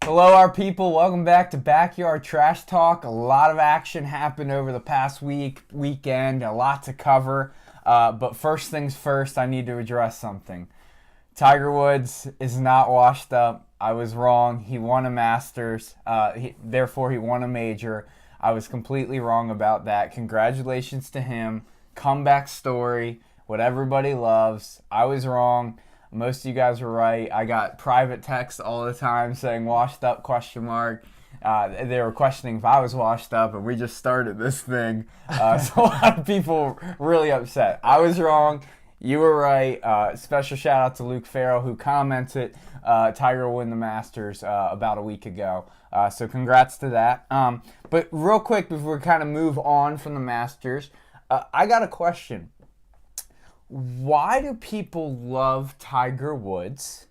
Hello, our people. Welcome back to Backyard Trash Talk. A lot of action happened over the past weekend, a lot to cover. But first things first, I need to address something. Tiger Woods is not washed up. I was wrong. He won a Masters. Therefore, he won a major. I was completely wrong about that. Congratulations to him. Comeback story. What everybody loves. I was wrong. Most of you guys were right. I got private texts all the time saying washed up, ? They were questioning if I was washed up, and we just started this thing. So a lot of people really upset. I was wrong. You were right. Special shout out to Luke Farrell, who commented Tiger will win the Masters about a week ago. So congrats to that. But real quick, before we kind of move on from the Masters, I got a question. Why do people love Tiger Woods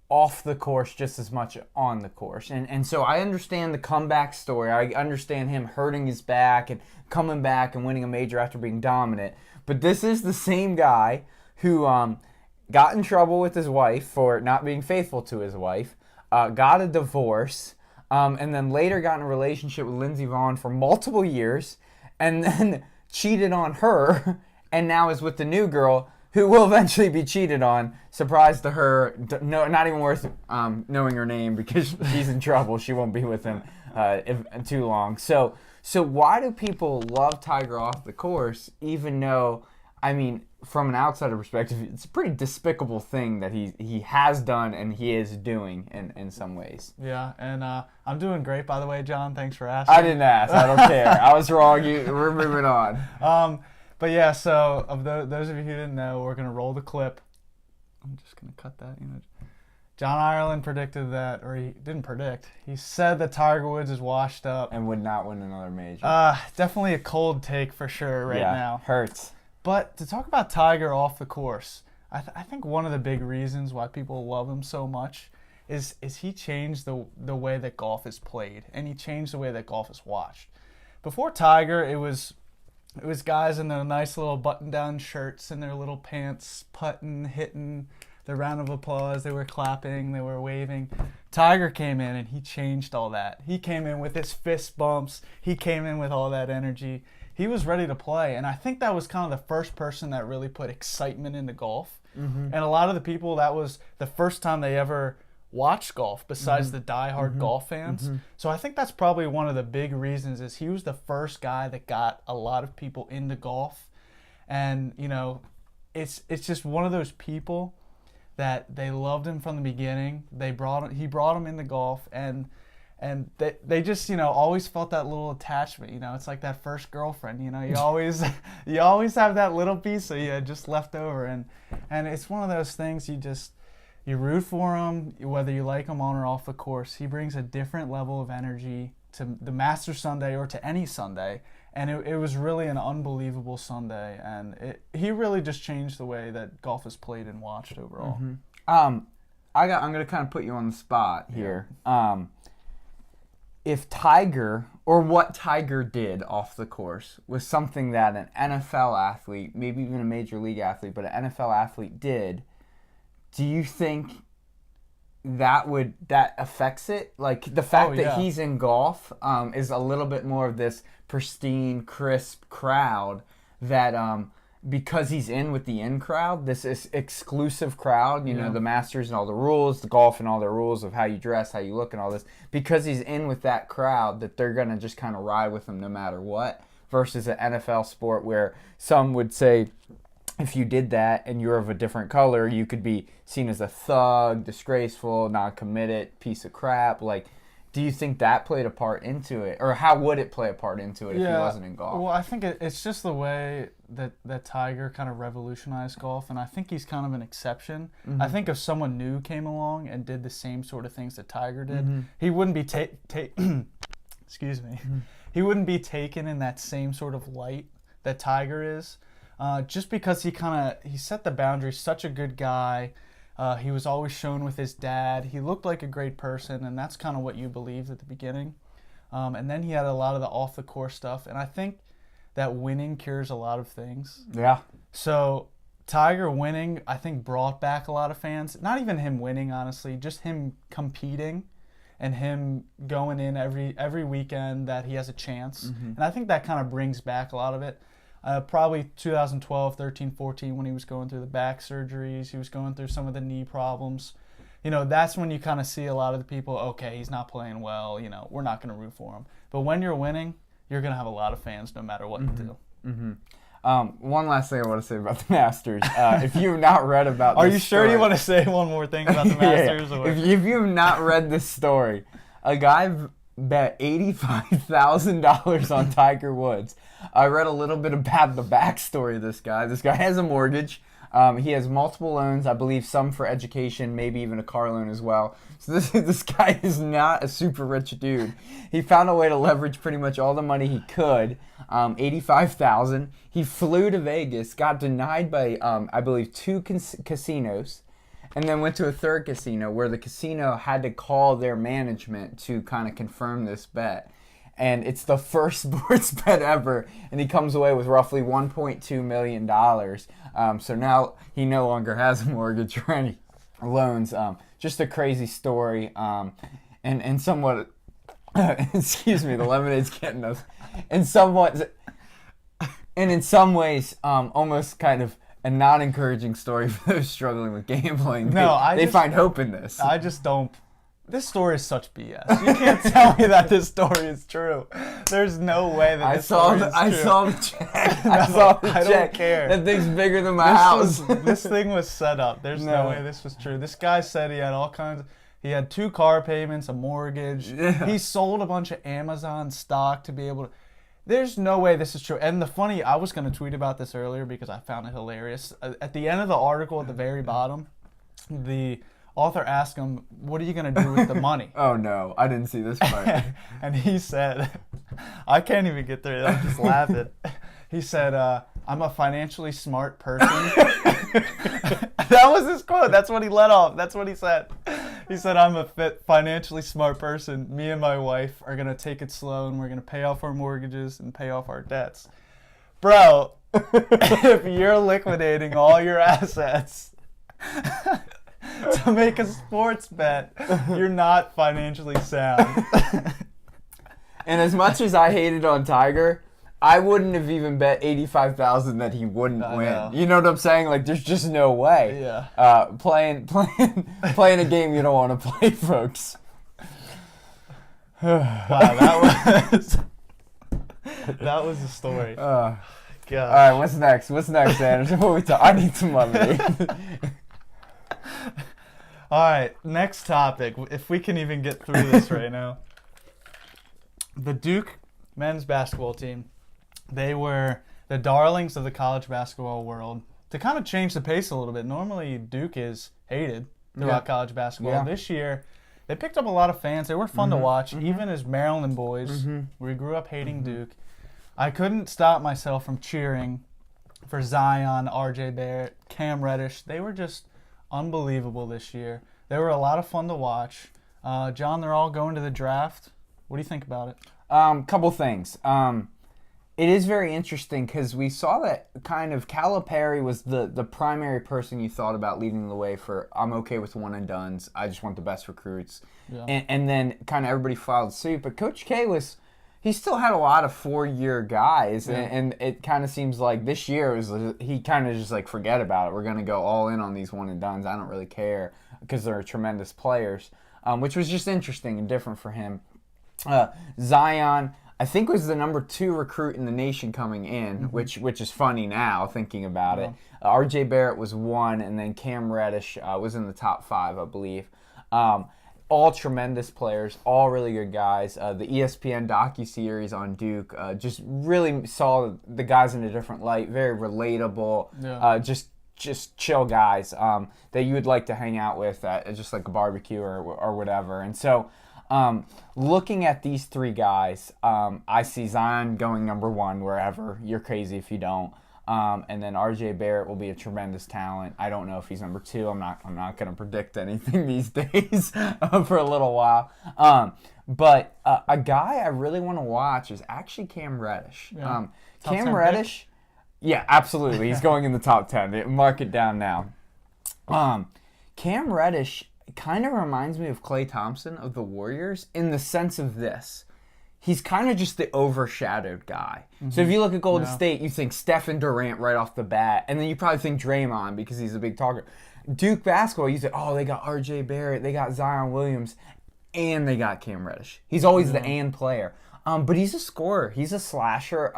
off the course just as much on the course? And so I understand the comeback story. I understand him hurting his back and coming back and winning a major after being dominant. But this is the same guy who got in trouble with his wife for not being faithful to his wife, got a divorce, and then later got in a relationship with Lindsey Vonn for multiple years, and then cheated on her, and now is with the new girl who will eventually be cheated on. Surprise to her. No, not even worth knowing her name because she's in trouble. She won't be with him too long. So why do people love Tiger off the course, even though, I mean, from an outsider perspective, it's a pretty despicable thing that he has done and he is doing in some ways. Yeah, and I'm doing great, by the way, John. Thanks for asking. I didn't ask. I don't care. I was wrong. We're moving on. But yeah, so of those of you who didn't know, we're going to roll the clip. I'm just going to cut that image. John Ireland predicted that, or he didn't predict. He said that Tiger Woods is washed up. And would not win another major. Definitely a cold take for sure now. Hurts. But to talk about Tiger off the course, I think one of the big reasons why people love him so much is he changed the way that golf is played, and he changed the way that golf is watched. Before Tiger, it was guys in their nice little button-down shirts and their little pants, putting, hitting, the round of applause. They were clapping, they were waving. Tiger came in and he changed all that. He came in with his fist bumps. He came in with all that energy. He was ready to play, and I think that was kind of the first person that really put excitement into golf. Mm-hmm. And a lot of the people, that was the first time they ever watch golf besides the diehard golf fans. So I think that's probably one of the big reasons is he was the first guy that got a lot of people into golf. And, you know, it's just one of those people that they loved him from the beginning. He brought him into golf, and they just, you know, always felt that little attachment. You know, it's like that first girlfriend, you know, you always have that little piece of you just left over, and it's one of those things you root for him, whether you like him on or off the course. He brings a different level of energy to the Masters Sunday or to any Sunday. And it was really an unbelievable Sunday. And he really just changed the way that golf is played and watched overall. Mm-hmm. I'm going to kind of put you on the spot here. Yeah. If Tiger, or what Tiger did off the course, was something that an NFL athlete, maybe even a major league athlete, but an NFL athlete did, do you think that affects it? Like the fact that he's in golf is a little bit more of this pristine, crisp crowd that because he's in with the in crowd, this is exclusive crowd, you know, the Masters and all the rules, the golf and all the rules of how you dress, how you look and all this, because he's in with that crowd that they're going to just kind of ride with him no matter what, versus an NFL sport where some would say, if you did that and you're of a different color, you could be seen as a thug, disgraceful, non-committed, piece of crap. Like, do you think that played a part into it? Or how would it play a part into it if he wasn't in golf? Well, I think it's just the way that Tiger kind of revolutionized golf, and I think he's kind of an exception. Mm-hmm. I think if someone new came along and did the same sort of things that Tiger did, he wouldn't be excuse me. Mm-hmm. He wouldn't be taken in that same sort of light that Tiger is. Just because he set the boundaries, such a good guy. He was always shown with his dad. He looked like a great person, and that's kind of what you believed at the beginning. And then he had a lot of the off-the-course stuff. And I think that winning cures a lot of things. Yeah. So Tiger winning, I think, brought back a lot of fans. Not even him winning, honestly, just him competing and him going in every weekend that he has a chance. And I think that kind of brings back a lot of it. Probably 2012, 13, 14, when he was going through the back surgeries, he was going through some of the knee problems. That's when you kind of see a lot of the people, okay, he's not playing well, we're not going to root for him. But when you're winning, you're going to have a lot of fans no matter what you do. One last thing I want to say about the Masters. If you've not read about this Are you sure story, you want to say one more thing about the Masters? yeah. If you've not read this story, a guy bet $85,000 on Tiger Woods. I read a little bit about the backstory of this guy. This guy has a mortgage. He has multiple loans, I believe some for education, maybe even a car loan as well. So this guy is not a super rich dude. He found a way to leverage pretty much all the money he could, $85,000. He flew to Vegas, got denied by, I believe, 2 casinos, and then went to a third casino where the casino had to call their management to kind of confirm this bet. And it's the first sports bet ever, and he comes away with roughly $1.2 million. So now he no longer has a mortgage or any loans. Just a crazy story, and somewhat, excuse me, the lemonade's getting us, and in some ways, almost kind of a non-encouraging story for those struggling with gambling. They find hope in this. I just don't. This story is such BS. You can't tell me that this story is true. There's no way that this story is true. I saw the check. I don't care. That thing's bigger than my house. This thing was set up. There's no way this was true. This guy said he had all kinds of... He had 2 car payments, a mortgage. Yeah. He sold a bunch of Amazon stock to be able to... There's no way this is true. And I was going to tweet about this earlier because I found it hilarious. At the end of the article, at the very bottom, the author asked him, what are you going to do with the money? Oh, no. I didn't see this part. And he said, I can't even get through it. I'm just laughing. He said, I'm a financially smart person. That was his quote. That's what he let off. That's what he said. He said, I'm a financially smart person. Me and my wife are going to take it slow, and we're going to pay off our mortgages and pay off our debts. Bro, if you're liquidating all your assets to make a sports bet, you're not financially sound. And as much as I hated on Tiger, I wouldn't have even bet $85,000 that he wouldn't win. Know. You know what I'm saying? Like, there's just no way. Yeah. Playing a game you don't want to play, folks. Wow, that was the story. God. All right, what's next? Anderson? What we talk? I need some lemonade. All right, next topic. If we can even get through this right now. The Duke men's basketball team, they were the darlings of the college basketball world. To kind of change the pace a little bit, normally Duke is hated throughout college basketball. Yeah. This year, they picked up a lot of fans. They were fun to watch, even as Maryland boys. We grew up hating Duke. I couldn't stop myself from cheering for Zion, RJ Barrett, Cam Reddish. They were just unbelievable this year. They were a lot of fun to watch. John, they're all going to the draft. What do you think about it? Couple things. It is very interesting because we saw that kind of Calipari was the primary person you thought about leading the way for I'm okay with one and dones. I just want the best recruits. Yeah. And then kind of everybody followed suit. But Coach K he still had a lot of 4-year guys. Yeah. And it kind of seems like this year he kind of just like forget about it. We're going to go all in on these one and dones. I don't really care because they're tremendous players, which was just interesting and different for him. Zion, I think, was the number 2 recruit in the nation coming in, which is funny now thinking about it. RJ Barrett was 1, and then Cam Reddish was in the top 5, I believe. All tremendous players, all really good guys. The ESPN docuseries on Duke just really saw the guys in a different light, very relatable, just chill guys that you would like to hang out with at just like a barbecue or whatever. And so looking at these 3 guys, I see Zion going number 1 wherever. You're crazy if you don't. And then R.J. Barrett will be a tremendous talent. I don't know if he's number 2. I'm not going to predict anything these days for a little while. But a guy I really want to watch is actually Cam Reddish. Yeah. Cam Reddish, yeah, absolutely. He's going in the top 10. Mark it down now. Cam Reddish kind of reminds me of Klay Thompson of the Warriors in the sense of this. He's kind of just the overshadowed guy. Mm-hmm. So if you look at Golden State, you think Steph and Durant right off the bat, and then you probably think Draymond because he's a big talker. Duke basketball, you say, oh, they got R.J. Barrett, they got Zion Williams, and they got Cam Reddish. He's always the and player. But he's a scorer. He's a slasher.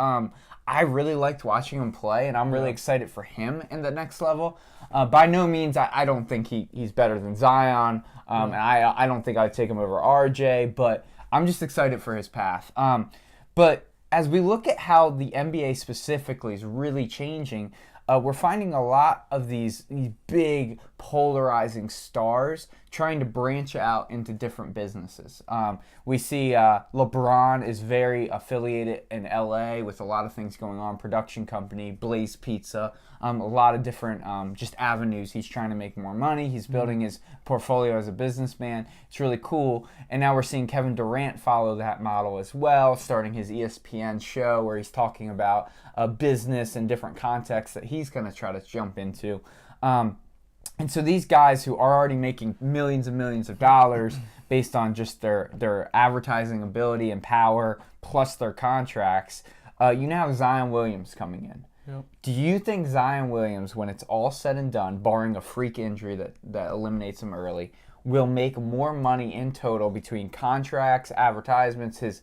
I really liked watching him play, and I'm really excited for him in the next level. By no means, I don't think he's better than Zion, and I don't think I'd take him over RJ, but I'm just excited for his path. But as we look at how the NBA specifically is really changing, we're finding a lot of these big polarizing stars trying to branch out into different businesses. We see LeBron is very affiliated in LA with a lot of things going on, production company, Blaze Pizza, a lot of different just avenues. He's trying to make more money. He's building his portfolio as a businessman. It's really cool. And now we're seeing Kevin Durant follow that model as well, starting his ESPN show where he's talking about business and different contexts that he's going to try to jump into. And so these guys who are already making millions and millions of dollars based on just their advertising ability and power plus their contracts, you now have Zion Williams coming in. Yep. Do you think Zion Williams, when it's all said and done, barring a freak injury that eliminates him early, will make more money in total between contracts, advertisements, his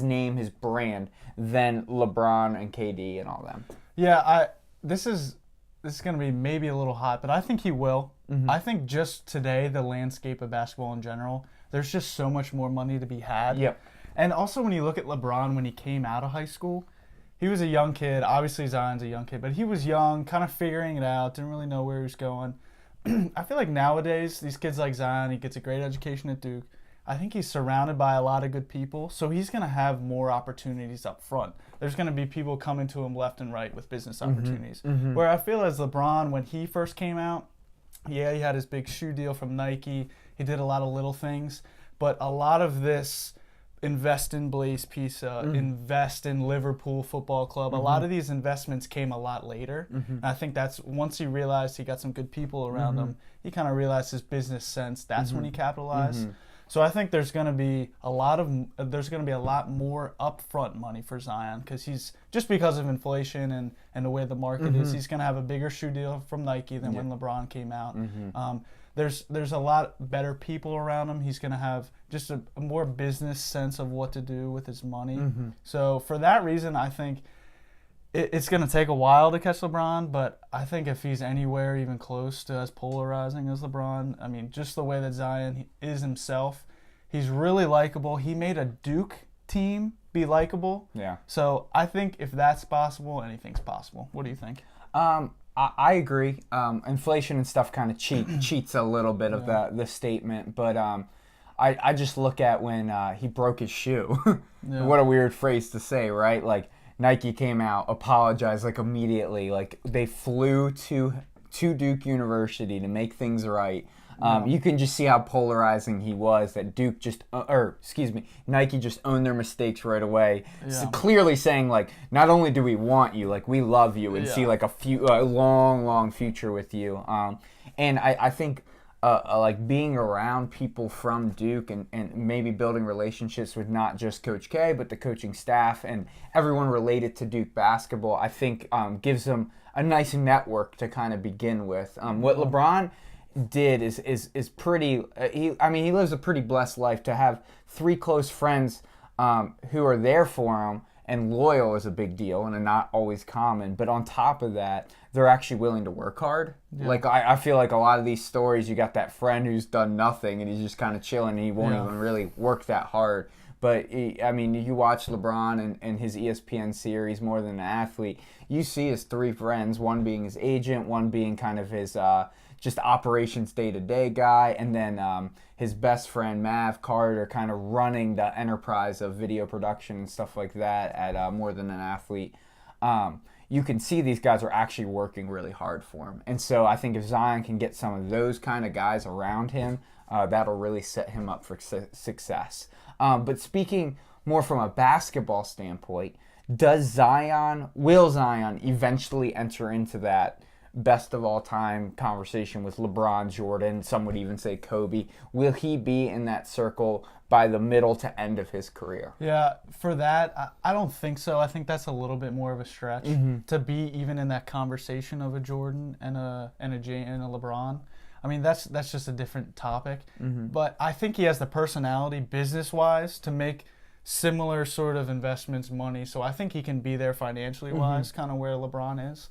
name, his brand, than LeBron and KD and all them? Yeah, this is going to be maybe a little hot, but I think he will. Mm-hmm. I think just today, the landscape of basketball in general, there's just so much more money to be had. Yep. And also when you look at LeBron when he came out of high school, he was a young kid. Obviously Zion's a young kid, but he was young, kind of figuring it out, didn't really know where he was going. I feel like nowadays, these kids like Zion, he gets a great education at Duke. I think he's surrounded by a lot of good people, so he's going to have more opportunities up front. There's going to be people coming to him left and right with business opportunities. Mm-hmm. Where I feel as LeBron, when he first came out, yeah, he had his big shoe deal from Nike. He did a lot of little things, but a lot of this invest in Blaze Pizza, invest in Liverpool Football Club. A lot of these investments came a lot later. And I think that's once he realized he got some good people around him, he kind of realized his business sense. That's when he capitalized. So I think there's going to be a lot more upfront money for Zion because of inflation and the way the market is. He's going to have a bigger shoe deal from Nike than when LeBron came out. There's a lot better people around him. He's going to have just a more business sense of what to do with his money. So for that reason, I think it's going to take a while to catch LeBron, but I think if he's anywhere even close to as polarizing as LeBron, I mean, just the way that Zion is himself, he's really likable. He made a Duke team be likable. Yeah. So I think if that's possible, anything's possible. What do you think? I agree. Inflation and stuff kind of cheats a little bit of the statement, but I just look at when he broke his shoe. What a weird phrase to say, right? Like Nike came out, apologized like immediately. Like they flew to Duke University to make things right. You can just see how polarizing he was. That Nike just owned their mistakes right away. Yeah. So clearly saying like, not only do we want you, like we love you and see like a long future with you. And I think like being around people from Duke and maybe building relationships with not just Coach K but the coaching staff and everyone related to Duke basketball, I think gives them a nice network to kind of begin with. What LeBron did is pretty. He lives a pretty blessed life to have 3 close friends who are there for him, and loyal is a big deal and not always common. But on top of that, they're actually willing to work hard. Yeah. Like I feel like a lot of these stories, you got that friend who's done nothing and he's just kind of chilling and he won't even really work that hard. But, you watch LeBron and his ESPN series, More Than an Athlete, you see his 3 friends, one being his agent, one being kind of his just operations day-to-day guy, and then his best friend, Mav Carter, kind of running the enterprise of video production and stuff like that at More Than an Athlete. you can see these guys are actually working really hard for him. And so I think if Zion can get some of those kind of guys around him, that'll really set him up for success. But speaking more from a basketball standpoint, will Zion eventually enter into that best of all time conversation with LeBron, Jordan, some would even say Kobe? Will he be in that circle by the middle to end of his career? Yeah, for that, I don't think so. I think that's a little bit more of a stretch to be even in that conversation of a Jordan and a LeBron. I mean, that's just a different topic. But I think he has the personality, business-wise, to make similar sort of investments, money. So I think he can be there financially wise, kind of where LeBron is.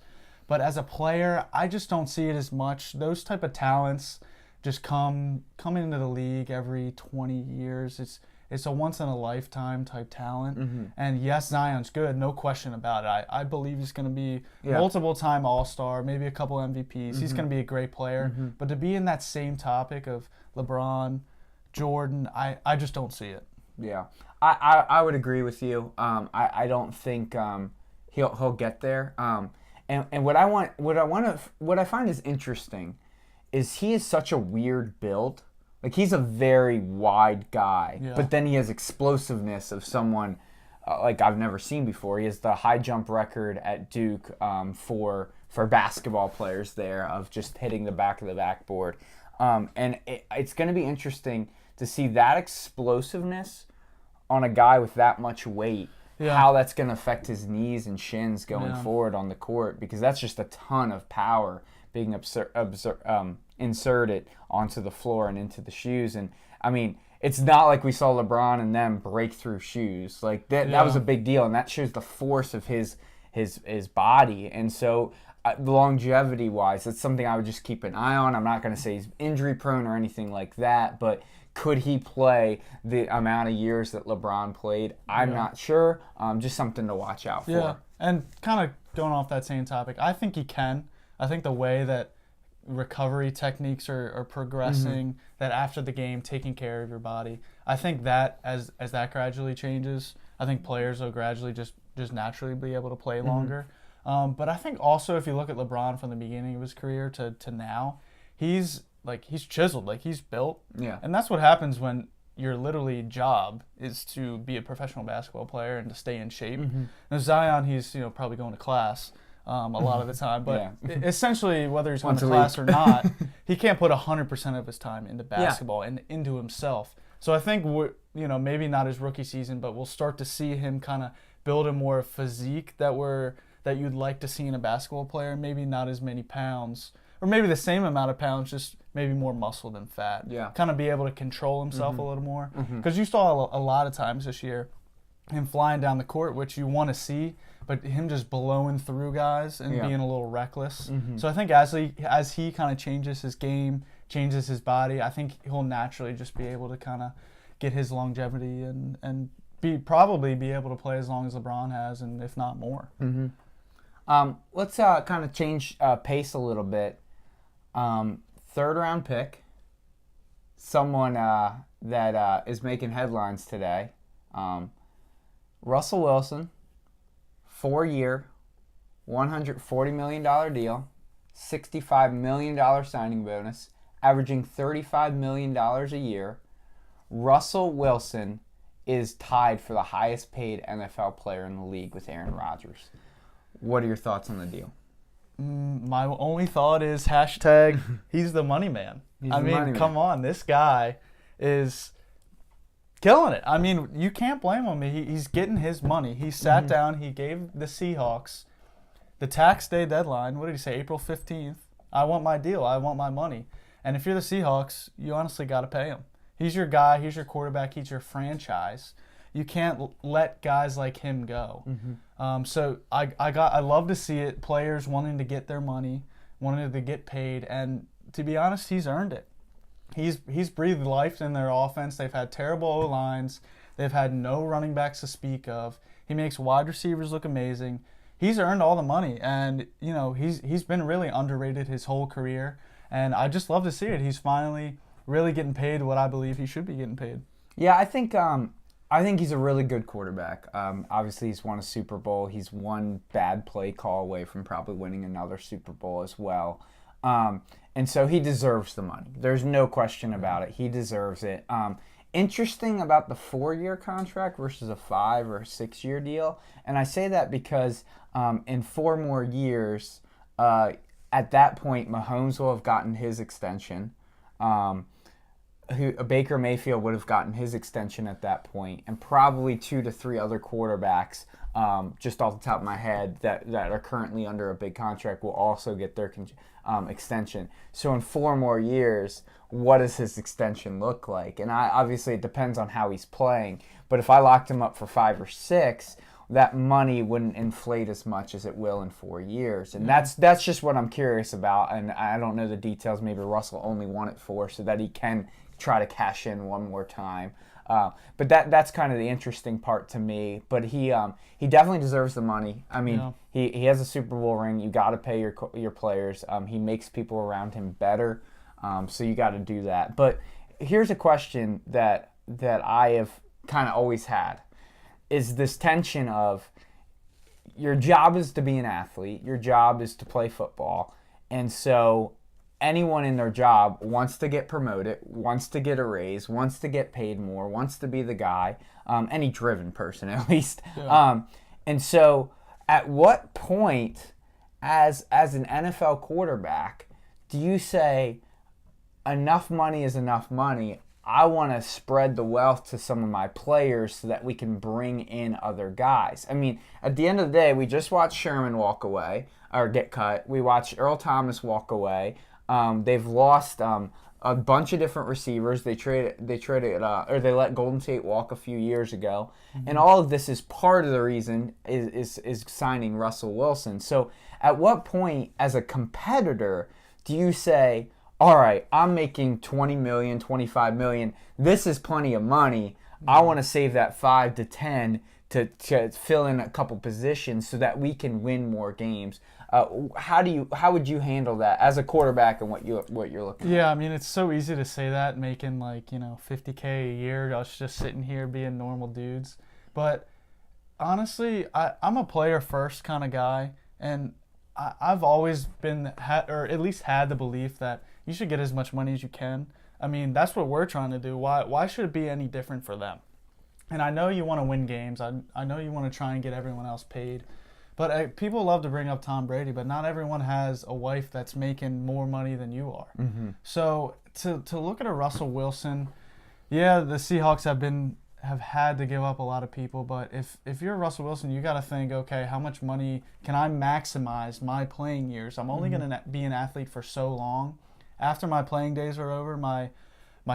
But as a player, I just don't see it as much. Those type of talents just come into the league every 20 years. It's a once in a lifetime type talent. And yes, Zion's good, no question about it. I believe he's going to be multiple time All-Star, maybe a couple MVPs. He's going to be a great player. But to be in that same topic of LeBron, Jordan, I just don't see it. Yeah, I would agree with you. I don't think he'll get there. And what I find is interesting is he is such a weird build. Like, he's a very wide guy, but then he has explosiveness of someone like I've never seen before. He has the high jump record at Duke for basketball players there of just hitting the back of the backboard. And it's going to be interesting to see that explosiveness on a guy with that much weight, how that's going to affect his knees and shins going forward on the court, because that's just a ton of power being inserted onto the floor and into the shoes. And, I mean, it's not like we saw LeBron and them break through shoes. Like, that was a big deal, and that shows the force of his body. And so, longevity-wise, that's something I would just keep an eye on. I'm not going to say he's injury-prone or anything like that, but could he play the amount of years that LeBron played? I'm not sure. Just something to watch out for. Yeah, and kind of going off that same topic, I think he can. I think the way that recovery techniques are progressing, that after the game, taking care of your body, I think that as that gradually changes, I think players will gradually just naturally be able to play longer. But I think also if you look at LeBron from the beginning of his career to now, he's chiseled, like he's built. Yeah. And that's what happens when your literally job is to be a professional basketball player and to stay in shape. Now Zion, he's probably going to class a lot of the time, but essentially whether he's going to class or not, he can't put 100% of his time into basketball and into himself. So I think maybe not his rookie season, but we'll start to see him kind of build a more physique that you'd like to see in a basketball player. Maybe not as many pounds, or maybe the same amount of pounds, just maybe more muscle than fat. Yeah. Kind of be able to control himself a little more. Because you saw a lot of times this year him flying down the court, which you want to see, but him just blowing through guys and being a little reckless. So I think as he kind of changes his game, changes his body, I think he'll naturally just be able to kind of get his longevity and probably be able to play as long as LeBron has, and if not more. Let's kind of change pace a little bit. Third round pick, someone that is making headlines today. Russell Wilson, 4-year, $140 million deal, $65 million signing bonus, averaging $35 million a year. Russell Wilson is tied for the highest paid NFL player in the league with Aaron Rodgers. What are your thoughts on the deal? My only thought is hashtag he's the money man. Come on, this guy is killing it. I mean, you can't blame him. He's getting his money. He sat down. He gave the Seahawks the tax day deadline. What did he say? April 15th. I want my deal. I want my money. And if you're the Seahawks, you honestly got to pay him. He's your guy. He's your quarterback. He's your franchise. You can't let guys like him go. So I love to see it. Players wanting to get their money, wanting to get paid, and to be honest, he's earned it. He's breathed life in their offense. They've had terrible O-lines. They've had no running backs to speak of. He makes wide receivers look amazing. He's earned all the money, and he's been really underrated his whole career. And I just love to see it. He's finally really getting paid what I believe he should be getting paid. Yeah, I think I think he's a really good quarterback. Obviously, he's won a Super Bowl. He's one bad play call away from probably winning another Super Bowl as well. And so he deserves the money. There's no question about it. He deserves it. Interesting about the 4-year contract versus a 5 or a 6-year deal. And I say that because in 4 more years, at that point, Mahomes will have gotten his extension. Baker Mayfield would have gotten his extension at that point, and probably 2 to 3 other quarterbacks, just off the top of my head, that are currently under a big contract will also get their extension. So in 4 more years, what does his extension look like? And obviously it depends on how he's playing, but if I locked him up for 5 or 6, that money wouldn't inflate as much as it will in 4 years. And that's just what I'm curious about, and I don't know the details. Maybe Russell only won it 4 so that he can try to cash in one more time. But that's kind of the interesting part to me. But he definitely deserves the money. I mean, he has a Super Bowl ring. You got to pay your players. He makes people around him better. So you got to do that. But here's a question that I have kind of always had, is this tension of your job is to be an athlete. Your job is to play football. And so anyone in their job wants to get promoted, wants to get a raise, wants to get paid more, wants to be the guy, any driven person at least. Yeah. And so at what point as an NFL quarterback do you say enough money is enough money? I want to spread the wealth to some of my players so that we can bring in other guys. I mean, at the end of the day, we just watched Sherman walk away or get cut. We watched Earl Thomas walk away. They've lost a bunch of different receivers. They let Golden Tate walk a few years ago, and all of this is part of the reason is signing Russell Wilson. So, at what point, as a competitor, do you say, "All right, I'm making $20 million, $25 million. This is plenty of money. I want to save that 5 to 10 to fill in a couple positions so that we can win more games." How would you handle that as a quarterback and what you're looking at? Yeah, I mean, it's so easy to say that, making $50K a year, us just sitting here being normal dudes. But honestly, I'm a player first kind of guy, and I've always been or at least had the belief that you should get as much money as you can. I mean, that's what we're trying to do. Why should it be any different for them? And I know you want to win games. I know you want to try and get everyone else paid. But people love to bring up Tom Brady, but not everyone has a wife that's making more money than you are. Mm-hmm. So to look at a Russell Wilson, yeah, the Seahawks have had to give up a lot of people, but if you're Russell Wilson, you got to think, okay, how much money can I maximize my playing years? I'm only going to be an athlete for so long. After my playing days are over, my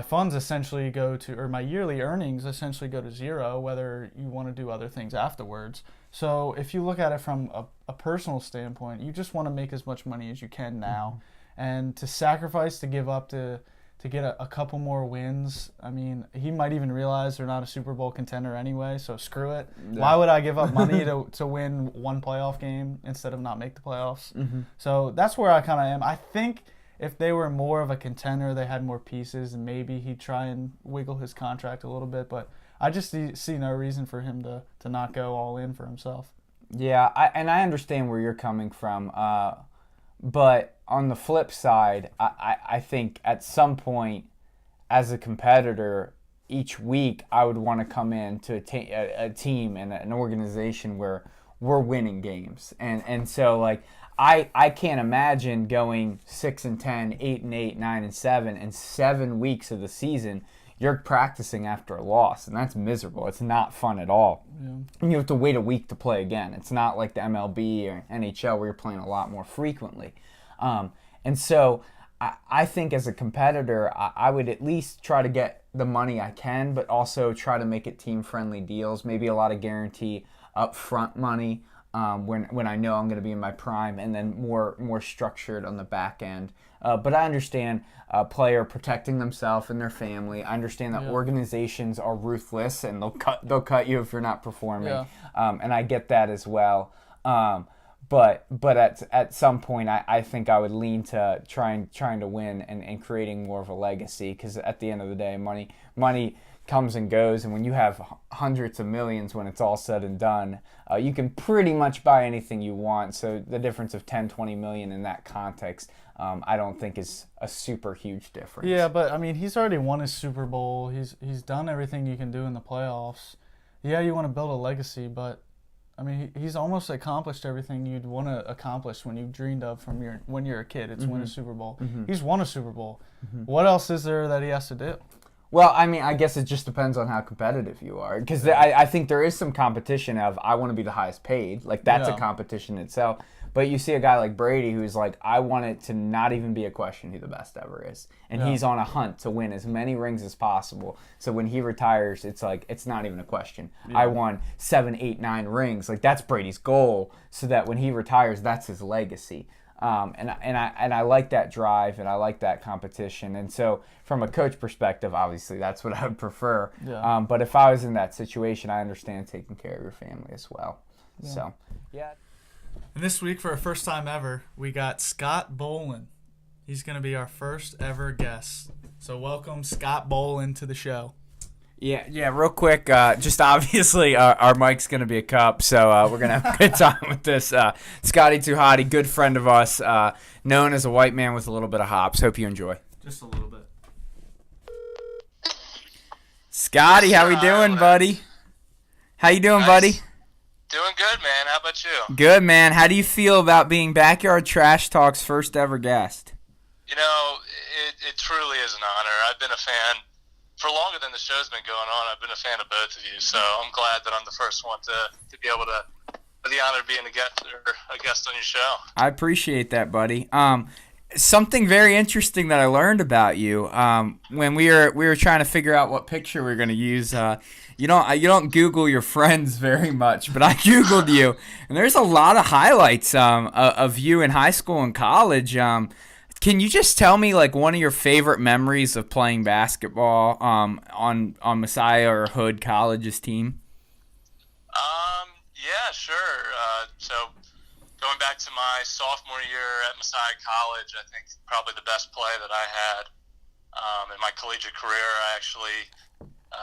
funds essentially go to, or my yearly earnings essentially go to zero, whether you want to do other things afterwards. So if you look at it from a personal standpoint, you just want to make as much money as you can now. And to sacrifice, to give up, to get a couple more wins, I mean, he might even realize they're not a Super Bowl contender anyway, so screw it. Yeah. Why would I give up money to win one playoff game instead of not make the playoffs? Mm-hmm. So that's where I kind of am. I think if they were more of a contender, they had more pieces, and maybe he'd try and wiggle his contract a little bit. But I just see no reason for him to not go all in for himself. Yeah, I understand where you're coming from. But on the flip side, I think at some point, as a competitor, each week I would want to come in to a team and an organization where we're winning games. And so, like, I can't imagine going 6-10, 8-8, 9-7, and 7 weeks of the season you're practicing after a loss, and that's miserable. It's not fun at all. Yeah. And you have to wait a week to play again. It's not like the MLB or NHL where you're playing a lot more frequently. And so I think as a competitor, I would at least try to get the money I can, but also try to make it team-friendly deals, maybe a lot of guarantee upfront money when I know I'm going to be in my prime, and then more structured on the back end. But I understand a player protecting themselves and their family. I understand that organizations are ruthless and they'll cut you if you're not performing. Yeah. And I get that as well. But at some point, I think I would lean to trying to win and creating more of a legacy, because at the end of the day, money comes and goes, and when you have hundreds of millions when it's all said and done, you can pretty much buy anything you want. So the difference of 10, 20 million in that context, I don't think is a super huge difference. Yeah, but I mean, he's already won his Super Bowl. He's done everything you can do in the playoffs. Yeah, you want to build a legacy, but I mean, he's almost accomplished everything you'd want to accomplish when you dreamed of when you're a kid. It's win a Super Bowl. He's won a Super Bowl. What else is there that he has to do? Well, I mean, I guess it just depends on how competitive you are. Because I think there is some competition of, I want to be the highest paid. Like, that's a competition itself. But you see a guy like Brady who's like, I want it to not even be a question who the best ever is. And he's on a hunt to win as many rings as possible. So when he retires, it's like, it's not even a question. Yeah. I won 7, 8, 9 rings. Like, that's Brady's goal, so that when he retires, that's his legacy. And I like that drive, and I like that competition. And so from a coach perspective, obviously that's what I would prefer. Yeah. But if I was in that situation, I understand taking care of your family as well. Yeah. So, yeah. And this week, for our first time ever, we got Scott Bolen. He's going to be our first ever guest. So welcome Scott Bolen to the show. Yeah, real quick, just obviously our mic's going to be a cup, so we're going to have a good time with this. Scotty Tuhati, good friend of us, known as a white man with a little bit of hops. Hope you enjoy. Just a little bit. Scotty, how we doing, buddy? How you doing, buddy? Doing good, man. How about you? Good, man. How do you feel about being Backyard Trash Talk's first ever guest? You know, it truly is an honor. I've been a fan for longer than the show's been going on. I've been a fan of both of you, so I'm glad that I'm the first one to be able to have the honor of being a guest on your show. I appreciate that, buddy. Something very interesting that I learned about you when we were trying to figure out what picture we were going to use. You don't Google your friends very much, but I Googled you, and there's a lot of highlights of you in high school and college. Can you just tell me like one of your favorite memories of playing basketball on Messiah or Hood College's team? Yeah, sure. So going back to my sophomore year at Messiah College, I think probably the best play that I had in my collegiate career. I actually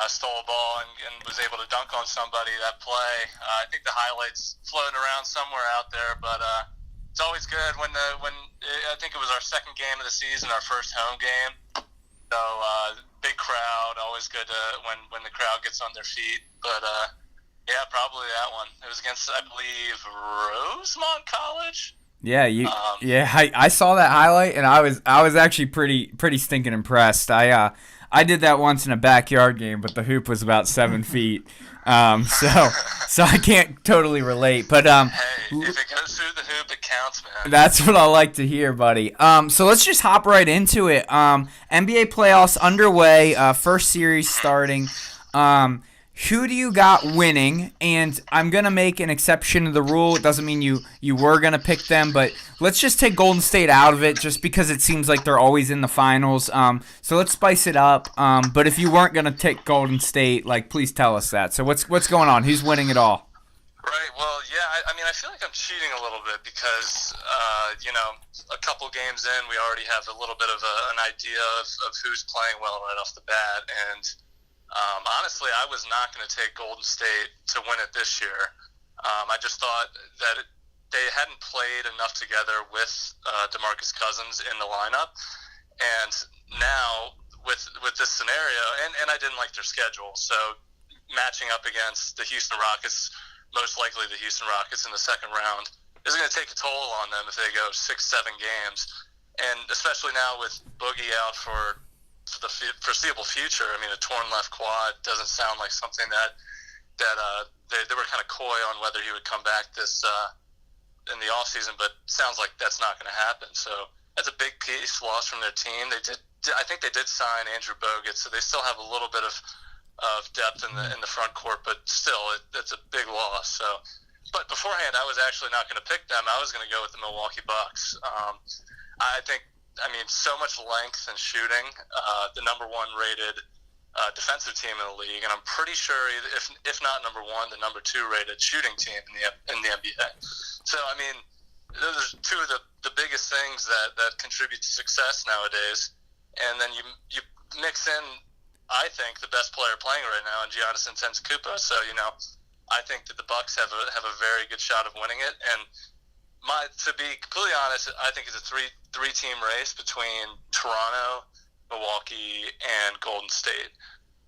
stole a ball and was able to dunk on somebody that play. I think the highlights floating around somewhere out there, but it's always good when I think it was our second game of the season, our first home game. So big crowd, always good when the crowd gets on their feet. But yeah, probably that one. It was against, I believe, Rosemont College. Yeah, I saw that highlight, and I was actually pretty stinking impressed. I did that once in a backyard game, but the hoop was about 7 feet. So I can't totally relate. But hey, if it goes through the hoop, it counts, man. That's what I like to hear, buddy. So let's just hop right into it. NBA playoffs underway. First series starting. Who do you got winning? And I'm going to make an exception to the rule. It doesn't mean you were going to pick them, but let's just take Golden State out of it just because it seems like they're always in the finals. So let's spice it up. But if you weren't going to take Golden State, like, please tell us that. So what's going on? Who's winning it all? Right. Well, yeah, I mean, I feel like I'm cheating a little bit because, a couple games in, we already have a little bit of an idea of who's playing well right off the bat. And honestly, I was not going to take Golden State to win it this year. I just thought that they hadn't played enough together with DeMarcus Cousins in the lineup. And now with this scenario, and I didn't like their schedule, so matching up against the Houston Rockets, most likely the Houston Rockets in the second round, is going to take a toll on them if they go 6-7 games. And especially now with Boogie out for the foreseeable future, I mean, a torn left quad doesn't sound like something that they were kind of coy on whether he would come back this in the offseason, but sounds like that's not going to happen. So that's a big piece lost from their team. I think they did sign Andrew Bogut, so they still have a little bit of depth in the front court, but still, it's a big loss. So, but beforehand, I was actually not going to pick them. I was going to go with the Milwaukee Bucks. I mean, so much length and shooting. The number one rated defensive team in the league, and I'm pretty sure, if not number one, the number two rated shooting team in the NBA. So, I mean, those are two of the biggest things that contribute to success nowadays. And then you mix in I think, the best player playing right now in Giannis Antetokounmpo. So, I think that the Bucks have a very good shot of winning it. And to be completely honest, I think it's a three-team race between Toronto, Milwaukee, and Golden State.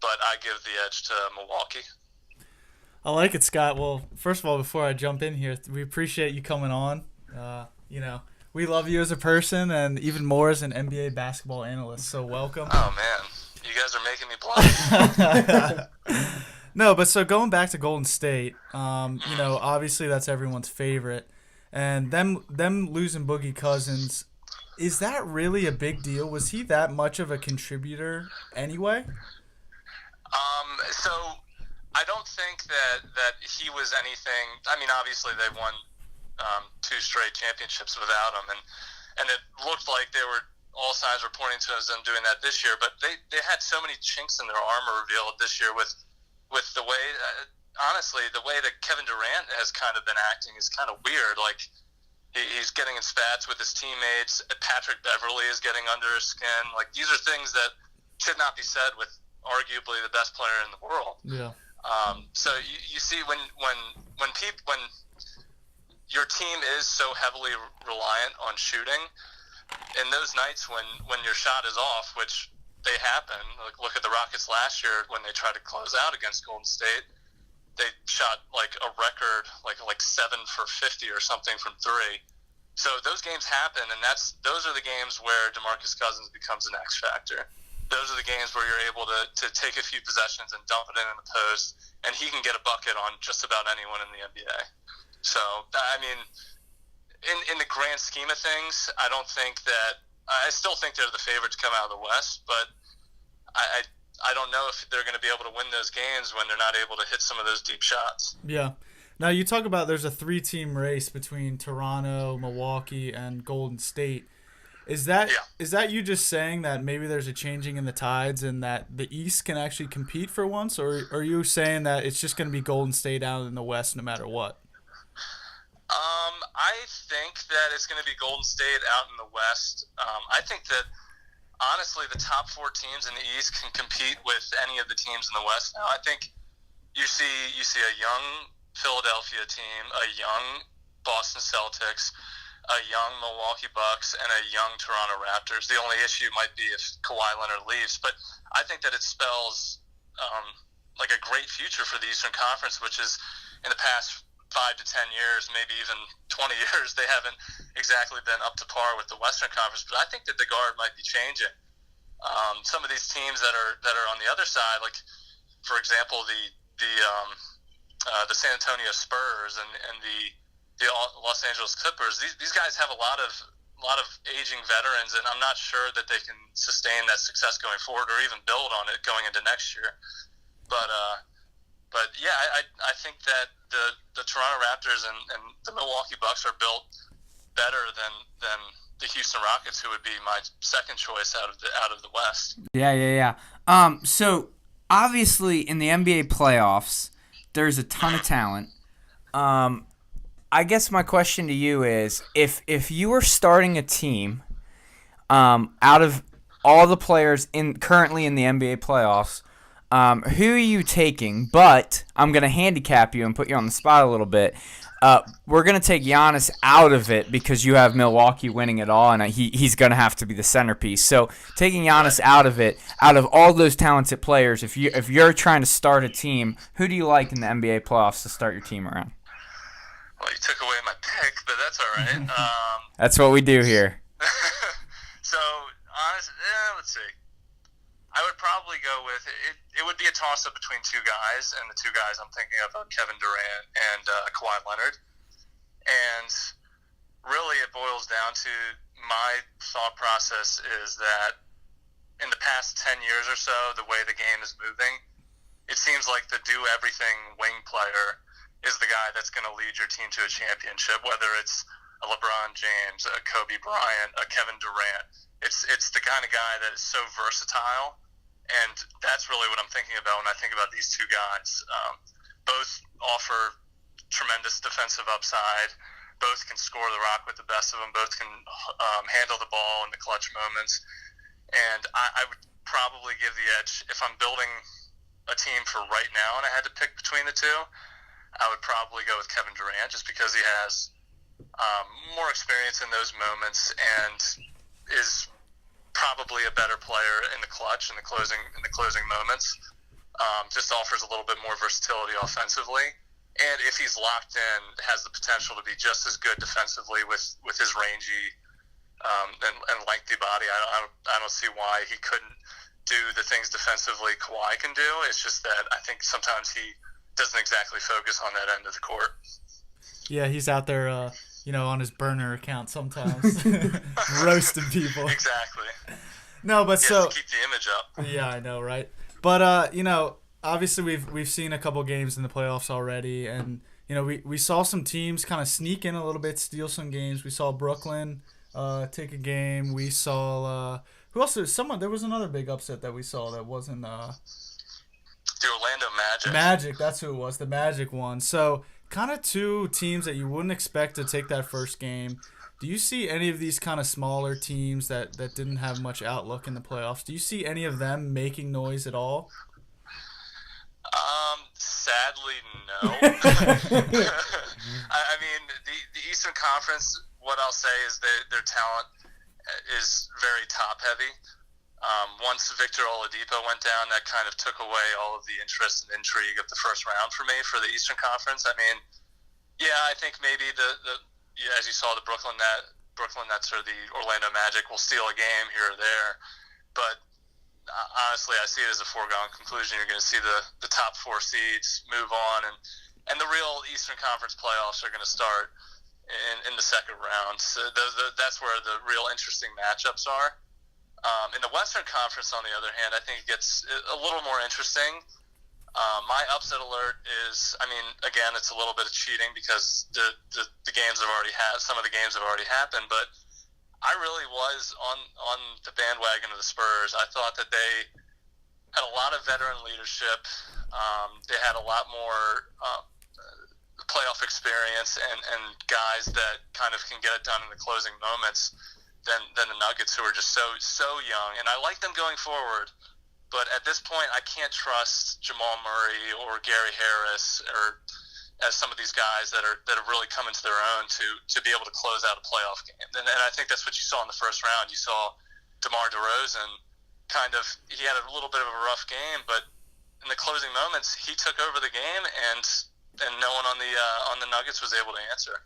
But I give the edge to Milwaukee. I like it, Scott. Well, first of all, before I jump in here, we appreciate you coming on. We love you as a person and even more as an NBA basketball analyst. So welcome. Oh, man. You guys are making me blush. No, but so going back to Golden State, obviously that's everyone's favorite. And them losing Boogie Cousins, is that really a big deal? Was he that much of a contributor anyway? So I don't think that he was anything. I mean, obviously they won 2 straight championships without him, and it looked like all signs were pointing to them doing that this year. But they had so many chinks in their armor revealed this year with the way, honestly, the way that Kevin Durant has kind of been acting is kind of weird. Like he's getting in spats with his teammates. Patrick Beverley is getting under his skin. Like these are things that should not be said with arguably the best player in the world. Yeah. So you see when your team is so heavily reliant on shooting, in those nights when your shot is off, which they happen, like look at the Rockets last year when they tried to close out against Golden State, they shot like a record like 7 for 50 or something from 3. So those games happen, and those are the games where DeMarcus Cousins becomes an X factor. Those are the games where you're able to take a few possessions and dump it in the post, and he can get a bucket on just about anyone in the NBA. So, I mean, in the grand scheme of things, I still think they're the favorite to come out of the West, but I don't know if they're going to be able to win those games when they're not able to hit some of those deep shots. Yeah. Now, you talk about there's a 3-team race between Toronto, Milwaukee, and Golden State. Is that you just saying that maybe there's a changing in the tides and that the East can actually compete for once, or are you saying that it's just going to be Golden State out in the West no matter what? I think that it's going to be Golden State out in the West. I think that honestly the top 4 teams in the East can compete with any of the teams in the West now. I think you see a young Philadelphia team, a young Boston Celtics, a young Milwaukee Bucks, and a young Toronto Raptors. The only issue might be if Kawhi Leonard leaves, but I think that it spells like a great future for the Eastern Conference, which is in the past 5 to 10 years, maybe even 20 years, they haven't exactly been up to par with the Western Conference. But I think that the guard might be changing. Some of these teams that are on the other side, like for example the San Antonio Spurs and the Los Angeles Clippers, these guys have a lot of aging veterans, and I'm not sure that they can sustain that success going forward or even build on it going into next year. But yeah, I think that the Toronto Raptors and the Milwaukee Bucks are built better than the Houston Rockets, who would be my second choice out of the West. Yeah. So obviously in the NBA playoffs, there's a ton of talent. I guess my question to you is, if you were starting a team, out of all the players currently in the NBA playoffs, who are you taking? But I'm going to handicap you and put you on the spot a little bit. We're going to take Giannis out of it because you have Milwaukee winning it all, and he's going to have to be the centerpiece. So taking Giannis out of it, out of all those talented players, if you're trying to start a team, who do you like in the NBA playoffs to start your team around? Well, you took away my pick, but that's all right. That's what we do here. So, honestly, let's see. I would probably go with it. It would be a toss-up between 2 guys, and the 2 guys I'm thinking of are Kevin Durant and Kawhi Leonard. And really, it boils down to my thought process is that in the past 10 years or so, the way the game is moving, it seems like the do-everything wing player is the guy that's going to lead your team to a championship, whether it's a LeBron James, a Kobe Bryant, a Kevin Durant. It's the kind of guy that is so versatile. And that's really what I'm thinking about when I think about these 2 guys. Both offer tremendous defensive upside. Both can score the rock with the best of them. Both can handle the ball in the clutch moments. And I would probably give the edge if I'm building a team for right now and I had to pick between the two. I would probably go with Kevin Durant just because he has more experience in those moments and is probably a better player in the clutch in the closing moments. Just offers a little bit more versatility offensively, and if he's locked in, has the potential to be just as good defensively with his rangy and lengthy body. I don't see why he couldn't do the things defensively Kawhi can do. It's just that I think sometimes he doesn't exactly focus on that end of the court. Yeah, he's out there, on his burner account sometimes, roasting people. Exactly. No, but he has to keep the image up. Yeah, I know, right? But obviously we've seen a couple games in the playoffs already, and we saw some teams kind of sneak in a little bit, steal some games. We saw Brooklyn take a game. We saw who else? There was another big upset that we saw that wasn't the Orlando Magic. Magic, that's who it was. The Magic won. So kind of two teams that you wouldn't expect to take that first game. Do you see any of these kind of smaller teams that didn't have much outlook in the playoffs? Do you see any of them making noise at all? Sadly, no. I mean, the Eastern Conference, what I'll say is their talent is very top-heavy. Once Victor Oladipo went down, that kind of took away all of the interest and intrigue of the first round for me for the Eastern Conference. I mean, yeah, I think maybe as you saw, the Brooklyn Nets or the Orlando Magic will steal a game here or there, but honestly, I see it as a foregone conclusion. You're going to see the top four seeds move on, and the real Eastern Conference playoffs are going to start in the second round. So that's where the real interesting matchups are. In the Western Conference, on the other hand, I think it gets a little more interesting. My upset alert is, I mean, again, it's a little bit of cheating because the games have already some of the games have already happened, but I really was on the bandwagon of the Spurs. I thought that they had a lot of veteran leadership. They had a lot more playoff experience and guys that kind of can get it done in the closing moments than the Nuggets, who are just so young. And I like them going forward. But at this point, I can't trust Jamal Murray or Gary Harris or as some of these guys that have really come into their own to be able to close out a playoff game. And I think that's what you saw in the first round. You saw DeMar DeRozan he had a little bit of a rough game, but in the closing moments, he took over the game, and no one on the Nuggets was able to answer.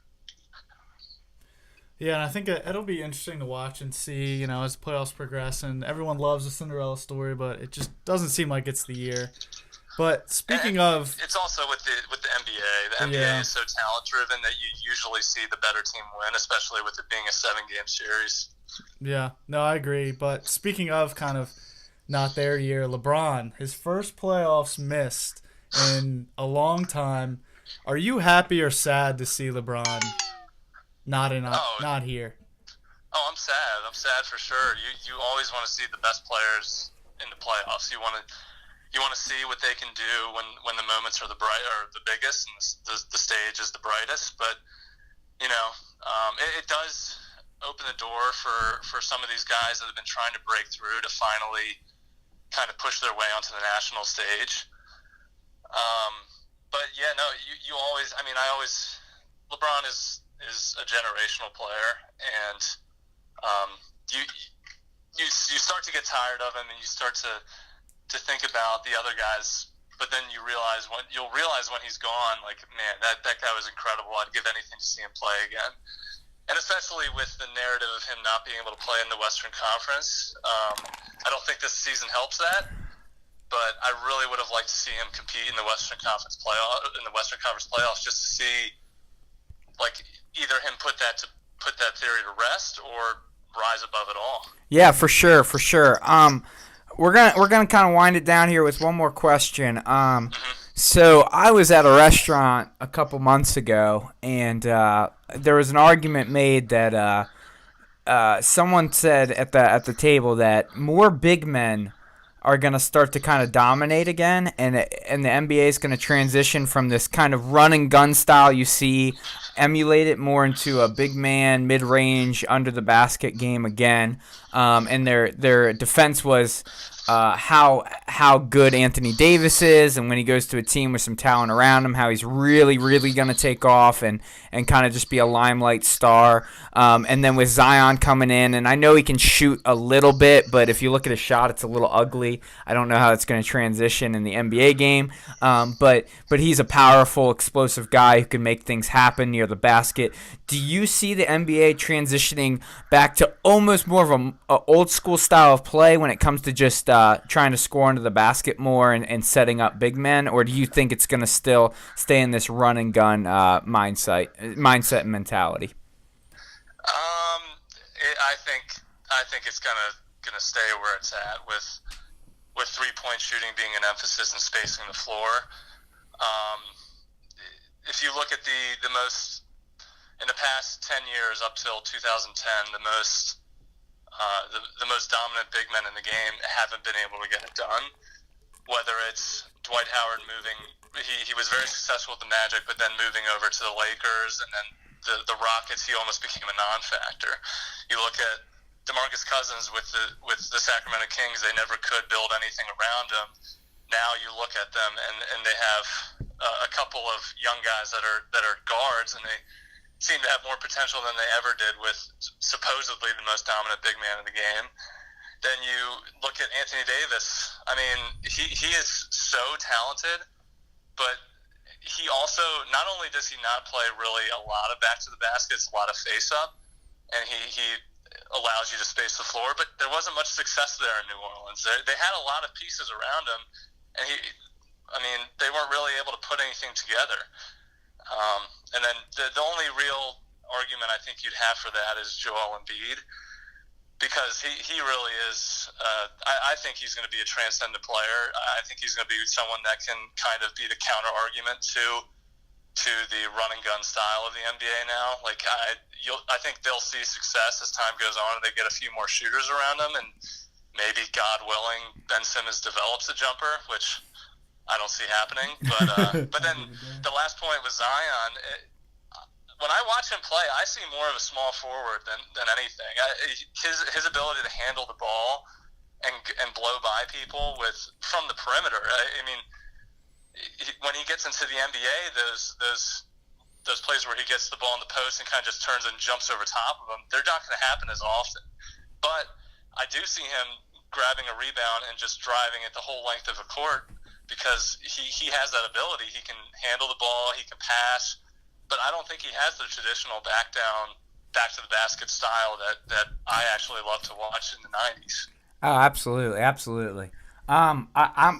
Yeah, and I think it'll be interesting to watch and see, as the playoffs progress. And everyone loves the Cinderella story, but it just doesn't seem like it's the year. But speaking of, it's also with the NBA. The NBA is so talent driven that you usually see the better team win, especially with it being a 7-game series. Yeah, no, I agree. But speaking of kind of not their year, LeBron, his first playoffs missed in a long time. Are you happy or sad to see LeBron not here? Oh, I'm sad. I'm sad for sure. You always want to see the best players in the playoffs. You want to see what they can do when the moments are the biggest and the stage is the brightest. But it does open the door for some of these guys that have been trying to break through to finally kind of push their way onto the national stage. But yeah, no, you always. I mean, LeBron is a generational player, and you start to get tired of him, and you start to think about the other guys. But then you'll realize when he's gone, like, man, that guy was incredible. I'd give anything to see him play again. And especially with the narrative of him not being able to play in the Western Conference, I don't think this season helps that. But I really would have liked to see him compete in the Western Conference playoffs, just to see, like, either him put that theory to rest or rise above it all. Yeah, for sure. We're gonna kind of wind it down here with one more question. So I was at a restaurant a couple months ago, and there was an argument made that someone said at the table that more big men are going to start to kind of dominate again, and the NBA is going to transition from this kind of run and gun style you see, emulate it more into a big man, mid-range, under the basket game again. And their defense was how good Anthony Davis is, and when he goes to a team with some talent around him, how he's really, really going to take off and kind of just be a limelight star. And then with Zion coming in, and I know he can shoot a little bit, but if you look at his shot, it's a little ugly. I don't know how it's going to transition in the NBA game, but he's a powerful, explosive guy who can make things happen near the basket. Do you see the NBA transitioning back to almost more of a old school style of play when it comes to just trying to score into the basket more and setting up big men, or do you think it's going to still stay in this run and gun mindset and mentality? I think it's gonna stay where it's at with 3-point shooting being an emphasis and spacing the floor. If you look at the most in the past 10 years up till 2010, the most dominant big men in the game haven't been able to get it done. Whether it's Dwight Howard moving, he was very successful with the Magic, but then moving over to the Lakers and then the Rockets, he almost became a non-factor. You look at DeMarcus Cousins with the Sacramento Kings, they never could build anything around him. Now you look at them and they have a couple of young guys that are guards, and they seem to have more potential than they ever did with supposedly the most dominant big man in the game. Then you look at Anthony Davis. I mean, he is so talented, but he also, not only does he not play really a lot of back to the basket, it's a lot of face up, and he allows you to space the floor, but there wasn't much success there in New Orleans. They had a lot of pieces around him, and they weren't really able to put anything together. And then the only real argument I think you'd have for that is Joel Embiid, because he really is. I think he's going to be a transcendent player. I think he's going to be someone that can kind of be the counter argument to the run and gun style of the NBA now. Like I think they'll see success as time goes on, and they get a few more shooters around them, and maybe, God willing, Ben Simmons develops a jumper, which I don't see happening. But then the last point was Zion. When I watch him play, I see more of a small forward than anything. His ability to handle the ball and blow by people from the perimeter. I mean, when he gets into the NBA, those plays where he gets the ball in the post and kind of just turns and jumps over top of them, they're not going to happen as often. But I do see him grabbing a rebound and just driving it the whole length of a court, because he has that ability. He can handle the ball, he can pass, but I don't think he has the traditional back to the basket style that I actually love to watch in the 90s. Oh, absolutely. I'm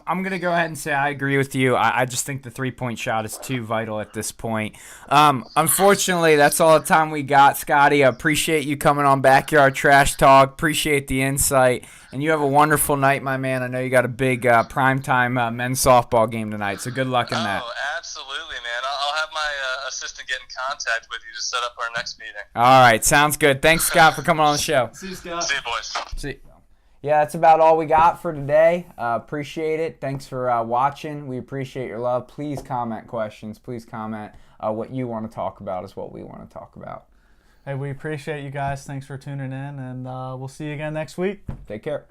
going to go ahead and say I agree with you. I just think the three-point shot is too vital at this point. Unfortunately, that's all the time we got, Scotty. I appreciate you coming on Backyard Trash Talk. Appreciate the insight. And you have a wonderful night, my man. I know you got a big primetime men's softball game tonight, so good luck in that. Oh, absolutely, man. I'll have my assistant get in contact with you to set up our next meeting. All right, sounds good. Thanks, Scott, for coming on the show. See you, Scott. See you, boys. See. Yeah, that's about all we got for today. Appreciate it. Thanks for watching. We appreciate your love. Please comment questions. Please comment what you want to talk about is what we want to talk about. Hey, we appreciate you guys. Thanks for tuning in, and we'll see you again next week. Take care.